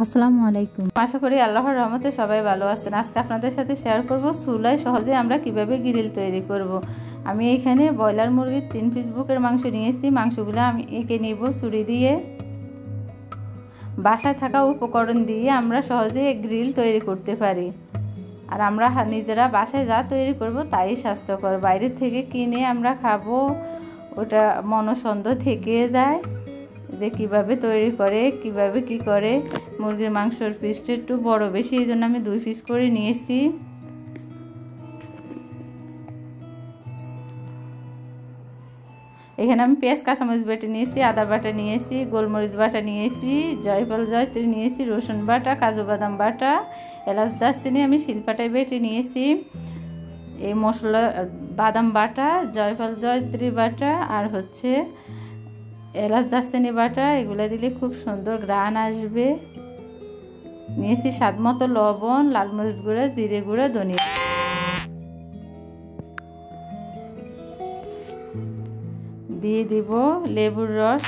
আসসালামু আলাইকুম। আশা করি আল্লাহর রহমতে সবাই ভালো আছেন। আজকে আপনাদের সাথে শেয়ার করব চুলায় সহজে আমরা কিভাবে গ্রিল তৈরি করব। আমি এখানে ব্রয়লার মুরগির 3 পিস বুকের মাংস নিয়েছি। মাংসগুলো আমি এঁকে নিব ছুরি দিয়ে। বাসায় থাকা উপকরণ দিয়ে আমরা সহজে গ্রিল তৈরি করতে পারি। আর আমরা নিজেরা বাসায় যা তৈরি করব তাই স্বাস্থ্যকর। বাইরে থেকে কিনে আমরা খাবো, ওটা মনসন্দেহ থেকে যায় যে কিভাবে তৈরি করে, কিভাবে কি করে। মুরগির মাংসের পিসটা একটু বড় বেশি, এই জন্য আমি 2 পিস করে নিয়েছি। এখানে আমি পেঁয়াজ কাঁচামরিচ বাটা নিয়েছি, আদা বাটা নিয়েছি, গোলমরিচ বাটা নিয়েছি, জয়ফল জয়ত্রী নিয়েছি, রসুন বাটা, কাজু বাদাম বাটা, এলাচ দারচিনি আমি শিলপাটায় বেটে নিয়েছি। এই মশলা বাদাম বাটা, জয়ফল জয়ত্রী বাটা আর হচ্ছে এলাচ দারচিনি বাটা, এগুলো দিলে খুব সুন্দর ঘ্রাণ আসবে। নিয়েছি স্বাদ মতো লবণ, লাল মরিচ গুঁড়া, জিরে গুঁড়া, ধনিয়া। দিয়ে দিব লেবুর রস।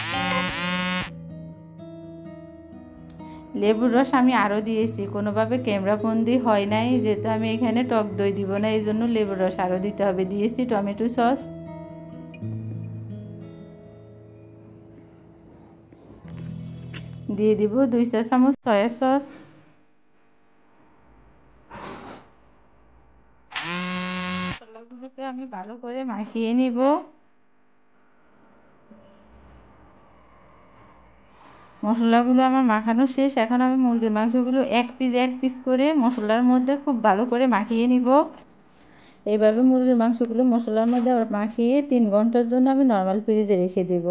লেবুর রস আমি আরও দিয়েছি, কোনোভাবে ক্যামেরা বন্দি হয় নাই, যেহেতু আমি এখানে টক দই দিব না, এই জন্য লেবুর রস আরও দিতে হবে। দিয়েছি টমেটো সস, দিয়ে দিব 2 চা চামচ সয়া সস, মশলাগুলোকে আমি ভালো করে মাখিয়ে নিব। মশলাগুলো আমার মাখানো শেষ। এখন আমি মুরগির মাংসগুলো এক পিস করে মশলার মধ্যে খুব ভালো করে মাখিয়ে নিব। এইভাবে মুরগির মাংসগুলো মশলার মধ্যে আবার মাখিয়ে 3 ঘন্টার জন্য আমি নর্মাল ফ্রিজে রেখে দেব।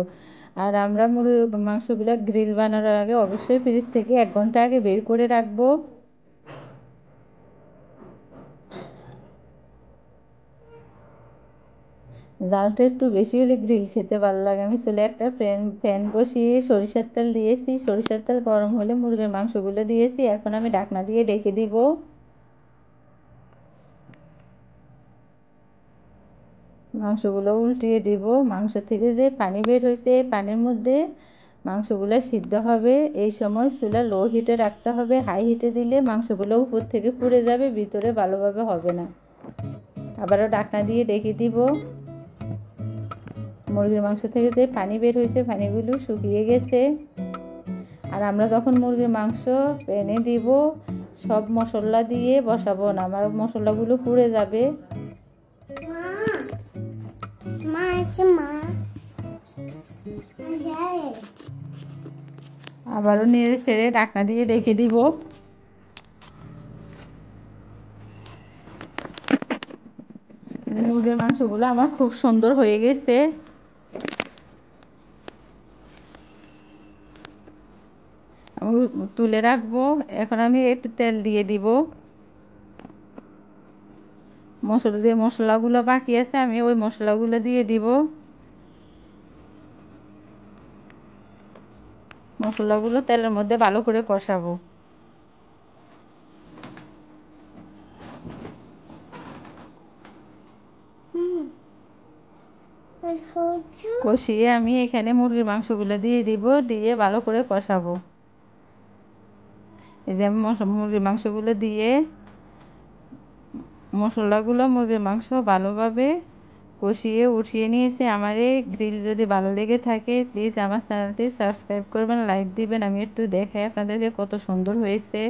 আর আমরা মুরগির মাংসগুলো গ্রিল বানানোর আগে অবশ্যই ফ্রিজ থেকে 1 ঘন্টা আগে বের করে রাখবো। জালটা একটু বেশি হলে গ্রিল খেতে ভালো লাগে। আমি চুলে একটা প্যান বসিয়ে সরিষার তেল দিয়েছি। সরিষার তেল গরম হলে মুরগির মাংসগুলো দিয়েছি। এখন আমি ঢাকনা দিয়ে ঢেকে দিব। মাংসগুলো উল্টিয়ে দিব। মাংস থেকে যে পানি বের হয়েছে, পানির মধ্যে মাংসগুলো সিদ্ধ হবে। এই সময় চুলা লো হিটে রাখতে হবে। হাই হিটে দিলে মাংসগুলো উপর থেকে পুড়ে যাবে, ভিতরে ভালোভাবে হবে না। আবারও ঢাকনা দিয়ে ঢেকে দিব। মুরগির মাংস থেকে যে পানি বের হয়েছে, পানিগুলো শুকিয়ে গেছে। আর আমরা যখন মুরগির মাংস প্যানে দিব, সব মশলা দিয়ে বসাবো না, আমার মশলাগুলো পুড়ে যাবে। আবারও নেড়ে ছেড়ে ঢাকনা দিয়ে রেখে দিব। মুরগির মাংসগুলো আমার খুব সুন্দর হয়ে গেছে। তুলে রাখবো। এখন আমি একটু তেল দিয়ে দিব। যে মশলাগুলো বাকি আছে আমি ওই মশলাগুলো দিয়ে দিব। মশলাগুলো তেলের মধ্যে ভালো করে কষাবো। কষিয়ে আমি এখানে মুরগির মাংসগুলো দিয়ে দিব, দিয়ে ভালো করে কষাবো। এই যে আমি মুরগির মাংসগুলো দিয়ে মশলাগুলো মুরগির মাংস ভালোভাবে কষিয়ে উঠিয়ে নিয়েছি। আমার এই গ্রিল যদি ভালো লেগে থাকে প্লিজ আমার চ্যানেলটি সাবস্ক্রাইব করবেন, লাইক দিবেন। আমি একটু দেখাই আপনাদেরকে কত সুন্দর হয়েছে।